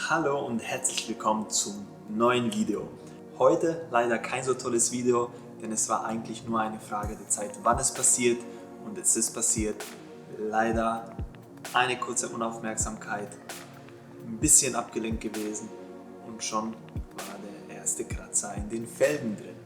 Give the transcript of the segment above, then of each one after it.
Hallo und herzlich willkommen zum neuen Video. Heute leider kein so tolles Video, denn es war eigentlich nur eine Frage der Zeit, wann es passiert, und es ist passiert. Leider eine kurze Unaufmerksamkeit, ein bisschen abgelenkt gewesen und schon war der erste Kratzer in den Felgen drin.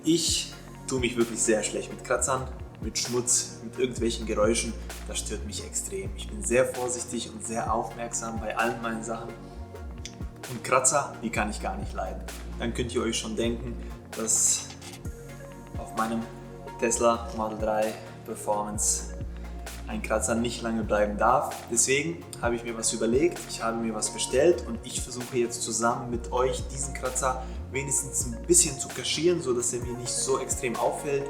Ich tue mich wirklich sehr schlecht mit Kratzern, mit Schmutz, mit irgendwelchen Geräuschen. Das stört mich extrem. Ich bin sehr vorsichtig und sehr aufmerksam bei allen meinen Sachen. Und Kratzer, die kann ich gar nicht leiden. Dann könnt ihr euch schon denken, dass auf meinem Tesla Model 3 Performance ein Kratzer nicht lange bleiben darf. Deswegen habe ich mir was überlegt, ich habe mir was bestellt und ich versuche jetzt zusammen mit euch diesen Kratzer wenigstens ein bisschen zu kaschieren, sodass er mir nicht so extrem auffällt,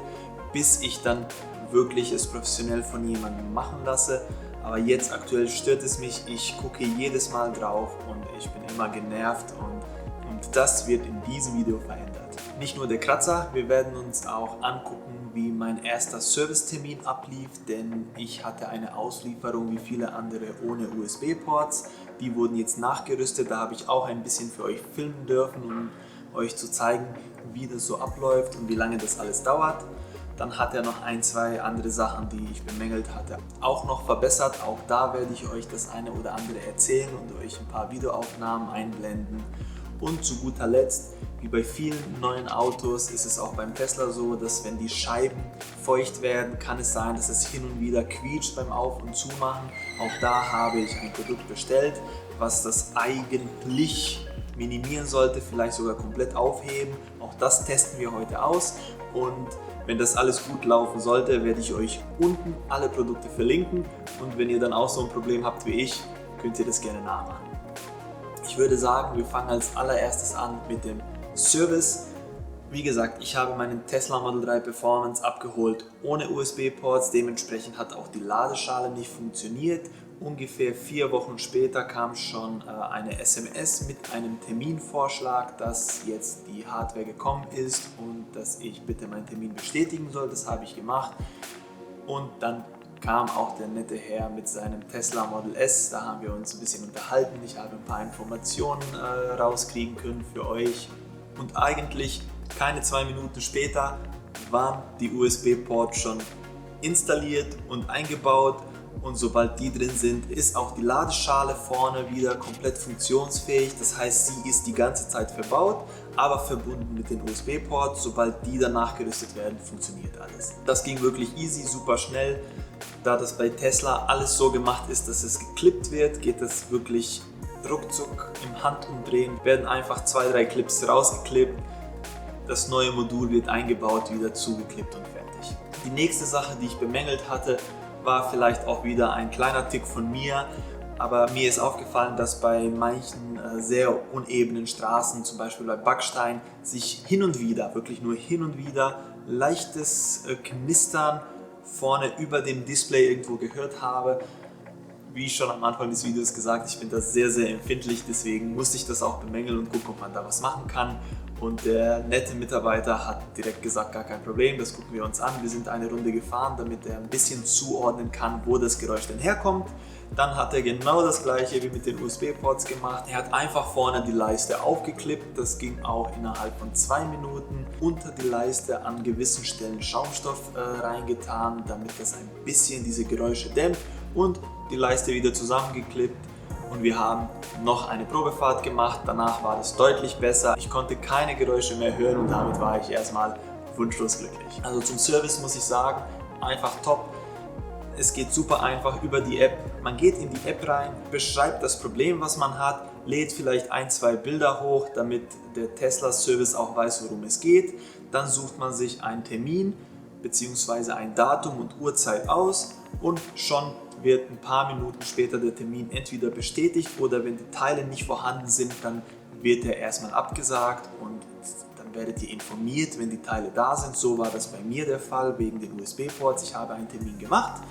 bis ich dann wirklich es professionell von jemandem machen lasse. Aber jetzt aktuell stört es mich, ich gucke jedes Mal drauf und ich bin immer genervt und das wird in diesem Video verändert. Nicht nur der Kratzer, wir werden uns auch angucken, wie mein erster Servicetermin ablief, denn ich hatte eine Auslieferung wie viele andere ohne USB-Ports. Die wurden jetzt nachgerüstet, da habe ich auch ein bisschen für euch filmen dürfen, um euch zu zeigen, wie das so abläuft und wie lange das alles dauert. Dann hat er noch ein, zwei andere Sachen, die ich bemängelt hatte, auch noch verbessert. Auch da werde ich euch das eine oder andere erzählen und euch ein paar Videoaufnahmen einblenden. Und zu guter Letzt, wie bei vielen neuen Autos, ist es auch beim Tesla so, dass wenn die Scheiben feucht werden, kann es sein, dass es hin und wieder quietscht beim Auf- und Zumachen. Auch da habe ich ein Produkt bestellt, was das eigentlich minimieren sollte, vielleicht sogar komplett aufheben. Auch das testen wir heute aus und wenn das alles gut laufen sollte, werde ich euch unten alle Produkte verlinken und wenn ihr dann auch so ein Problem habt wie ich, könnt ihr das gerne nachmachen. Ich würde sagen, wir fangen als allererstes an mit dem Service. Wie gesagt, ich habe meinen Tesla Model 3 Performance abgeholt ohne USB-Ports, dementsprechend hat auch die Ladeschale nicht funktioniert. Ungefähr 4 Wochen später kam schon eine SMS mit einem Terminvorschlag, dass jetzt die Hardware gekommen ist und dass ich bitte meinen Termin bestätigen soll. Das habe ich gemacht und dann kam auch der nette Herr mit seinem Tesla Model S. Da haben wir uns ein bisschen unterhalten. Ich habe ein paar Informationen rauskriegen können für euch und eigentlich keine 2 Minuten später waren die USB-Ports schon installiert und eingebaut. Und sobald die drin sind, ist auch die Ladeschale vorne wieder komplett funktionsfähig. Das heißt, sie ist die ganze Zeit verbaut, aber verbunden mit den USB-Ports. Sobald die dann nachgerüstet werden, funktioniert alles. Das ging wirklich easy, super schnell. Da das bei Tesla alles so gemacht ist, dass es geklippt wird, geht das wirklich ruckzuck im Handumdrehen. Werden einfach 2, 3 Clips rausgeklippt. Das neue Modul wird eingebaut, wieder zugeklippt und fertig. Die nächste Sache, die ich bemängelt hatte, war vielleicht auch wieder ein kleiner Tick von mir, aber mir ist aufgefallen, dass bei manchen sehr unebenen Straßen, zum Beispiel bei Backstein, sich hin und wieder, wirklich nur hin und wieder, leichtes Knistern vorne über dem Display irgendwo gehört habe. Wie schon am Anfang des Videos gesagt, ich bin da sehr, sehr empfindlich, deswegen musste ich das auch bemängeln und gucken, ob man da was machen kann. Und der nette Mitarbeiter hat direkt gesagt, gar kein Problem, das gucken wir uns an. Wir sind eine Runde gefahren, damit er ein bisschen zuordnen kann, wo das Geräusch denn herkommt. Dann hat er genau das gleiche wie mit den USB-Ports gemacht. Er hat einfach vorne die Leiste aufgeklippt, das ging auch innerhalb von 2 Minuten. Unter die Leiste an gewissen Stellen Schaumstoff reingetan, damit das ein bisschen diese Geräusche dämmt und die Leiste wieder zusammengeklippt. Und wir haben noch eine Probefahrt gemacht, danach war das deutlich besser. Ich konnte keine Geräusche mehr hören und damit war ich erstmal wunschlos glücklich. Also zum Service muss ich sagen, einfach top. Es geht super einfach über die App. Man geht in die App rein, beschreibt das Problem, was man hat, lädt vielleicht 1, 2 Bilder hoch, damit der Tesla Service auch weiß, worum es geht. Dann sucht man sich einen Termin bzw. ein Datum und Uhrzeit aus und schon wird ein paar Minuten später der Termin entweder bestätigt oder wenn die Teile nicht vorhanden sind, dann wird er erstmal abgesagt und dann werdet ihr informiert, wenn die Teile da sind. So war das bei mir der Fall wegen den USB-Ports. Ich habe einen Termin gemacht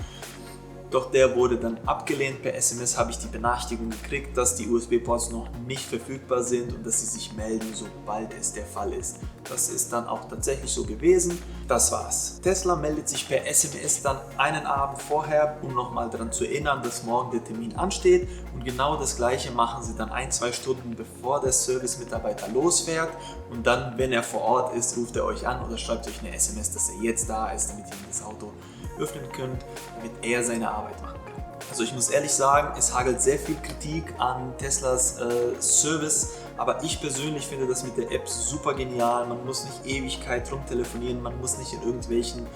Doch der wurde dann abgelehnt. Per SMS habe ich die Benachrichtigung gekriegt, dass die USB-Ports noch nicht verfügbar sind und dass sie sich melden, sobald es der Fall ist. Das ist dann auch tatsächlich so gewesen. Das war's. Tesla meldet sich per SMS dann einen Abend vorher, um nochmal daran zu erinnern, dass morgen der Termin ansteht. Und genau das gleiche machen sie dann 1-2 Stunden bevor der Service-Mitarbeiter losfährt. Und dann, wenn er vor Ort ist, ruft er euch an oder schreibt euch eine SMS, dass er jetzt da ist, damit ihr das Auto öffnen könnt, damit er seine Arbeit machen kann. Also ich muss ehrlich sagen, es hagelt sehr viel Kritik an Teslas Service, aber ich persönlich finde das mit der App super genial. Man muss nicht Ewigkeit rumtelefonieren, man muss nicht in irgendwelchen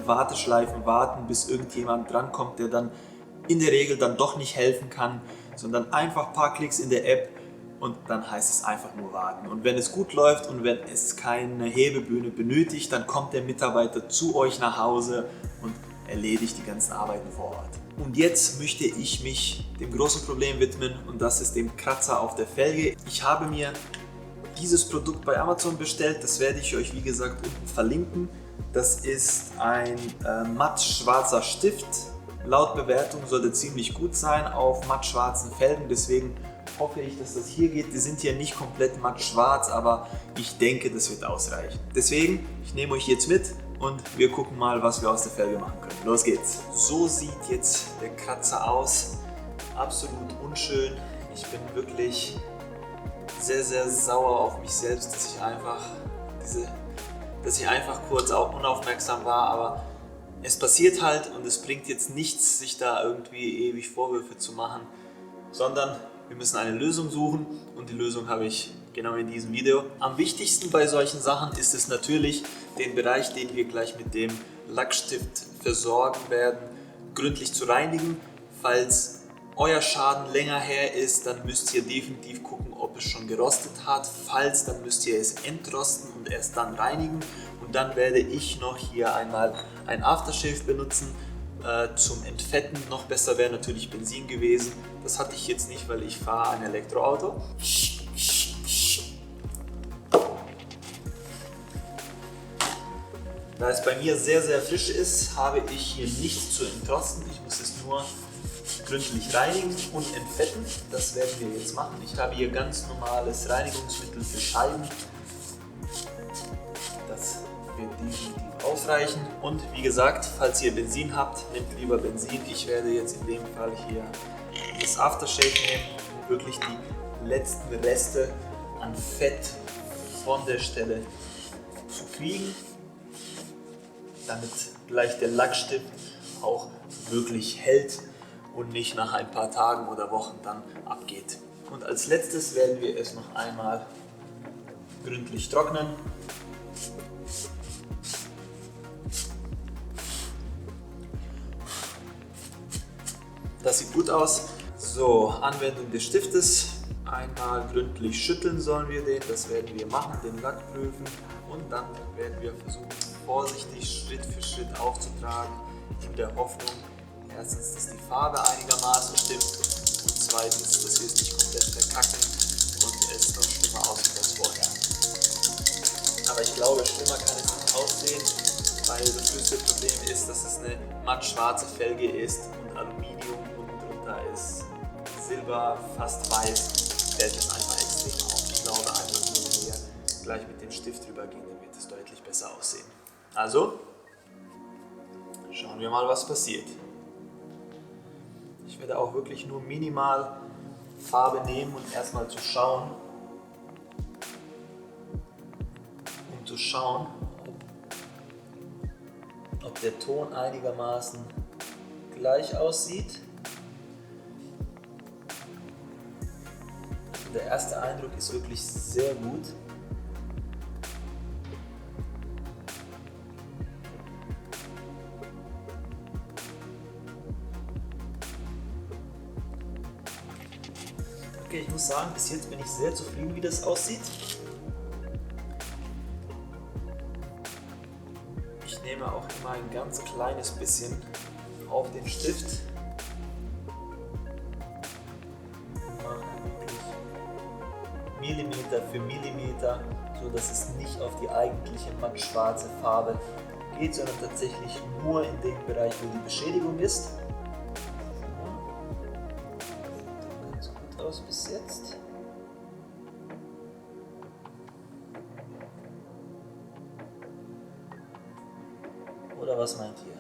Warteschleifen warten, bis irgendjemand drankommt, der dann in der Regel dann doch nicht helfen kann, sondern einfach ein paar Klicks in der App und dann heißt es einfach nur warten. Und wenn es gut läuft und wenn es keine Hebebühne benötigt, dann kommt der Mitarbeiter zu euch nach Hause und erledigt die ganzen Arbeiten vor Ort. Und jetzt möchte ich mich dem großen Problem widmen und das ist dem Kratzer auf der Felge. Ich habe mir dieses Produkt bei Amazon bestellt, das werde ich euch wie gesagt unten verlinken. Das ist ein matt schwarzer Stift. Laut Bewertung soll der ziemlich gut sein auf matt schwarzen Felgen, deswegen hoffe ich, dass das hier geht. Die sind hier nicht komplett matt schwarz, aber ich denke, das wird ausreichen. Deswegen, ich nehme euch jetzt mit und wir gucken mal, was wir aus der Felge machen können. Los geht's! So sieht jetzt der Kratzer aus. Absolut unschön. Ich bin wirklich sehr, sehr sauer auf mich selbst, dass ich einfach kurz auch unaufmerksam war, aber es passiert halt und es bringt jetzt nichts, sich da irgendwie ewig Vorwürfe zu machen, sondern wir müssen eine Lösung suchen und die Lösung habe ich genau in diesem Video. Am wichtigsten bei solchen Sachen ist es natürlich, den Bereich, den wir gleich mit dem Lackstift versorgen werden, gründlich zu reinigen. Falls euer Schaden länger her ist, dann müsst ihr definitiv gucken, ob es schon gerostet hat. Falls, dann müsst ihr es entrosten und erst dann reinigen. Und dann werde ich noch hier einmal ein Aftershave benutzen zum Entfetten. Noch besser wäre natürlich Benzin gewesen. Das hatte ich jetzt nicht, weil ich fahre ein Elektroauto. Da es bei mir sehr, sehr frisch ist, habe ich hier nichts zu entrosten. Ich muss es nur gründlich reinigen und entfetten. Das werden wir jetzt machen. Ich habe hier ganz normales Reinigungsmittel für Scheiben. Das wird definitiv ausreichen. Und wie gesagt, falls ihr Benzin habt, nehmt lieber Benzin. Ich werde jetzt in dem Fall hier das Aftershave nehmen, um wirklich die letzten Reste an Fett von der Stelle zu kriegen, damit gleich der Lackstift auch wirklich hält und nicht nach ein paar Tagen oder Wochen dann abgeht. Und als letztes werden wir es noch einmal gründlich trocknen. Das sieht gut aus. So, Anwendung des Stiftes. Einmal gründlich schütteln sollen wir den, das werden wir machen, den Lack prüfen und dann werden wir versuchen, vorsichtig Schritt für Schritt aufzutragen, in der Hoffnung, erstens, dass die Farbe einigermaßen stimmt und zweitens, dass wir es nicht komplett verkacken und es noch schlimmer aussieht als vorher. Aber ich glaube, schlimmer kann es nicht aussehen, weil das größte Problem ist, dass es eine matt schwarze Felge ist und Aluminium unten drunter ist Silber, fast weiß, fällt es einfach extrem auf. Ich glaube einfach nur, wenn wir gleich mit dem Stift drüber gehen, dann wird es deutlich besser aussehen. Also, schauen wir mal, was passiert. Ich werde auch wirklich nur minimal Farbe nehmen und erstmal zu schauen, ob der Ton einigermaßen gleich aussieht. Der erste Eindruck ist wirklich sehr gut. Okay, ich muss sagen, bis jetzt bin ich sehr zufrieden, wie das aussieht. Ich nehme auch immer ein ganz kleines bisschen auf den Stift. Millimeter für Millimeter, so dass es nicht auf die eigentliche matt schwarze Farbe geht, sondern tatsächlich nur in dem Bereich, wo die Beschädigung ist. aus bis jetzt. Oder was meint ihr?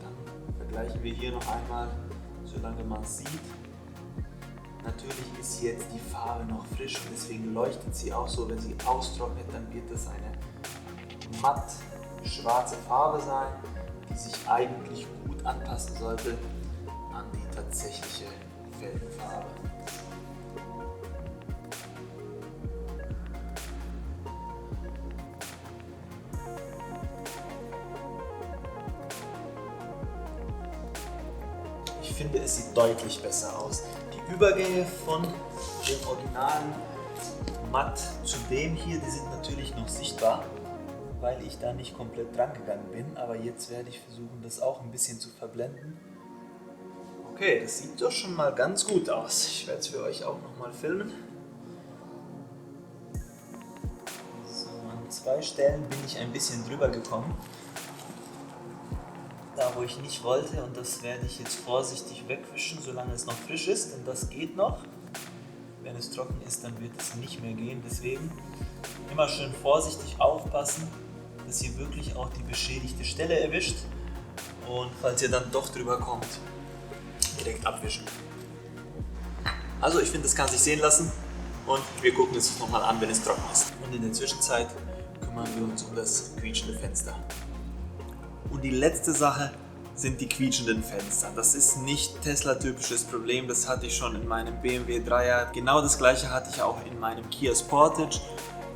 Dann vergleichen wir hier noch einmal, solange man es sieht. Natürlich ist jetzt die Farbe noch frisch und deswegen leuchtet sie auch so. Wenn sie austrocknet, dann wird das eine matt schwarze Farbe sein, die sich eigentlich gut anpassen sollte an die tatsächliche Felgenfarbe. Ich finde, es sieht deutlich besser aus. Die Übergänge von dem originalen Matt zu dem hier, die sind natürlich noch sichtbar, weil ich da nicht komplett dran gegangen bin. Aber jetzt werde ich versuchen, das auch ein bisschen zu verblenden. Okay, das sieht doch schon mal ganz gut aus. Ich werde es für euch auch nochmal filmen. So, an 2 Stellen bin ich ein bisschen drüber gekommen. Da wo ich nicht wollte, und das werde ich jetzt vorsichtig wegwischen, solange es noch frisch ist, denn das geht noch. Wenn es trocken ist, dann wird es nicht mehr gehen, deswegen immer schön vorsichtig aufpassen, dass ihr wirklich auch die beschädigte Stelle erwischt, und falls ihr dann doch drüber kommt, direkt abwischen. Also ich finde, das kann sich sehen lassen, und wir gucken es uns nochmal an, wenn es trocken ist. Und in der Zwischenzeit kümmern wir uns um das quietschende Fenster. Und die letzte Sache sind die quietschenden Fenster. Das ist nicht Tesla-typisches Problem, das hatte ich schon in meinem BMW 3er. Genau das gleiche hatte ich auch in meinem Kia Sportage.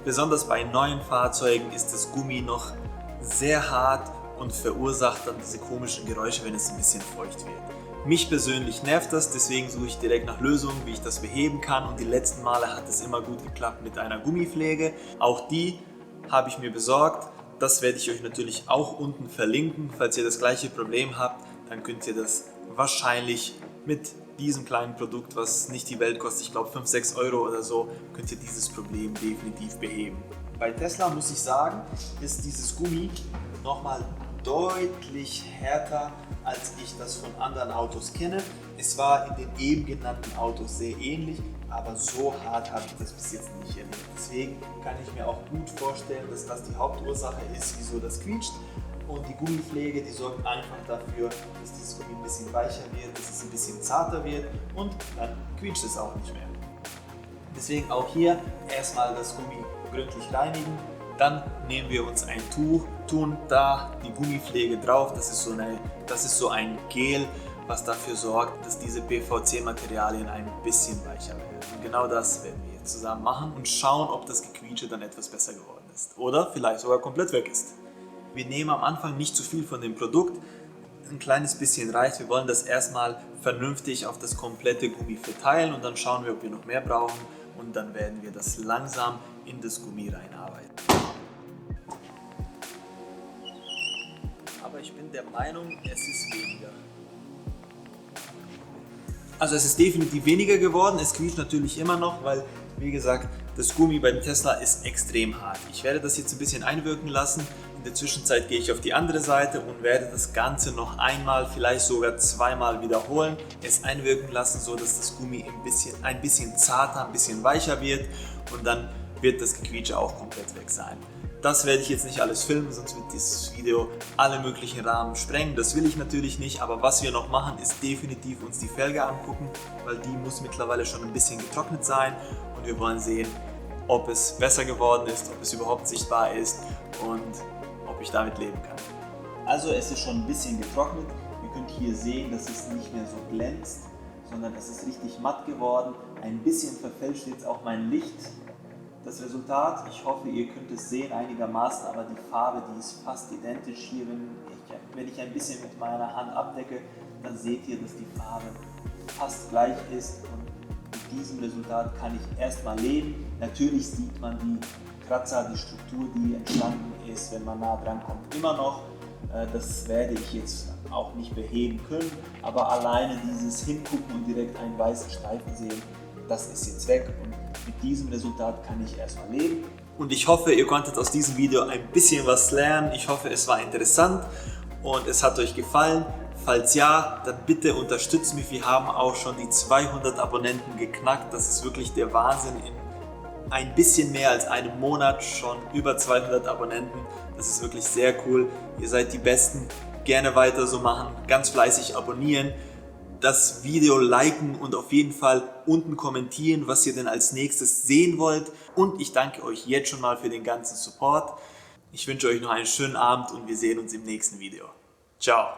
Besonders bei neuen Fahrzeugen ist das Gummi noch sehr hart und verursacht dann diese komischen Geräusche, wenn es ein bisschen feucht wird. Mich persönlich nervt das, deswegen suche ich direkt nach Lösungen, wie ich das beheben kann, und die letzten Male hat es immer gut geklappt mit einer Gummipflege. Auch die habe ich mir besorgt. Das werde ich euch natürlich auch unten verlinken. Falls ihr das gleiche Problem habt, dann könnt ihr das wahrscheinlich mit diesem kleinen Produkt, was nicht die Welt kostet, ich glaube 5-6 Euro oder so, könnt ihr dieses Problem definitiv beheben. Bei Tesla muss ich sagen, ist dieses Gummi nochmal deutlich härter, als ich das von anderen Autos kenne. Es war in den eben genannten Autos sehr ähnlich, aber so hart habe ich das bis jetzt nicht erlebt. Deswegen kann ich mir auch gut vorstellen, dass das die Hauptursache ist, wieso das quietscht. Und die Gummipflege, die sorgt einfach dafür, dass dieses Gummi ein bisschen weicher wird, dass es ein bisschen zarter wird, und dann quietscht es auch nicht mehr. Deswegen auch hier erstmal das Gummi gründlich reinigen. Dann nehmen wir uns ein Tuch, tun da die Gummipflege drauf. Das ist so ein Gel, was dafür sorgt, dass diese PVC-Materialien ein bisschen weicher werden. Und genau das werden wir jetzt zusammen machen und schauen, ob das Gequietsche dann etwas besser geworden ist oder vielleicht sogar komplett weg ist. Wir nehmen am Anfang nicht zu viel von dem Produkt, ein kleines bisschen reicht. Wir wollen das erstmal vernünftig auf das komplette Gummi verteilen, und dann schauen wir, ob wir noch mehr brauchen, und dann werden wir das langsam in das Gummi reinarbeiten. Aber ich bin der Meinung, es ist weniger. Also es ist definitiv weniger geworden, es quietscht natürlich immer noch, weil, wie gesagt, das Gummi beim Tesla ist extrem hart. Ich werde das jetzt ein bisschen einwirken lassen. In der Zwischenzeit gehe ich auf die andere Seite und werde das Ganze noch einmal, vielleicht sogar zweimal wiederholen, es einwirken lassen, so dass das Gummi ein bisschen zarter, ein bisschen weicher wird, und dann wird das Gequietsche auch komplett weg sein. Das werde ich jetzt nicht alles filmen, sonst wird dieses Video alle möglichen Rahmen sprengen. Das will ich natürlich nicht, aber was wir noch machen, ist definitiv uns die Felge angucken, weil die muss mittlerweile schon ein bisschen getrocknet sein, und wir wollen sehen, ob es besser geworden ist, ob es überhaupt sichtbar ist und ob ich damit leben kann. Also es ist schon ein bisschen getrocknet. Ihr könnt hier sehen, dass es nicht mehr so glänzt, sondern es ist richtig matt geworden. Ein bisschen verfälscht jetzt auch mein Licht. Das Resultat, ich hoffe, ihr könnt es sehen einigermaßen, aber die Farbe, die ist fast identisch hier. Wenn ich ein bisschen mit meiner Hand abdecke, dann seht ihr, dass die Farbe fast gleich ist, und mit diesem Resultat kann ich erstmal leben. Natürlich sieht man die Kratzer, die Struktur, die entstanden ist, wenn man nah dran kommt, immer noch. Das werde ich jetzt auch nicht beheben können, aber alleine dieses Hingucken und direkt einen weißen Streifen sehen, das ist jetzt weg, und mit diesem Resultat kann ich erstmal leben. Und ich hoffe, ihr konntet aus diesem Video ein bisschen was lernen. Ich hoffe, es war interessant und es hat euch gefallen. Falls ja, dann bitte unterstützt mich. Wir haben auch schon die 200 Abonnenten geknackt. Das ist wirklich der Wahnsinn. In ein bisschen mehr als einem Monat schon über 200 Abonnenten. Das ist wirklich sehr cool. Ihr seid die Besten. Gerne weiter so machen. Ganz fleißig abonnieren. Das Video liken und auf jeden Fall unten kommentieren, was ihr denn als nächstes sehen wollt. Und ich danke euch jetzt schon mal für den ganzen Support. Ich wünsche euch noch einen schönen Abend und wir sehen uns im nächsten Video. Ciao!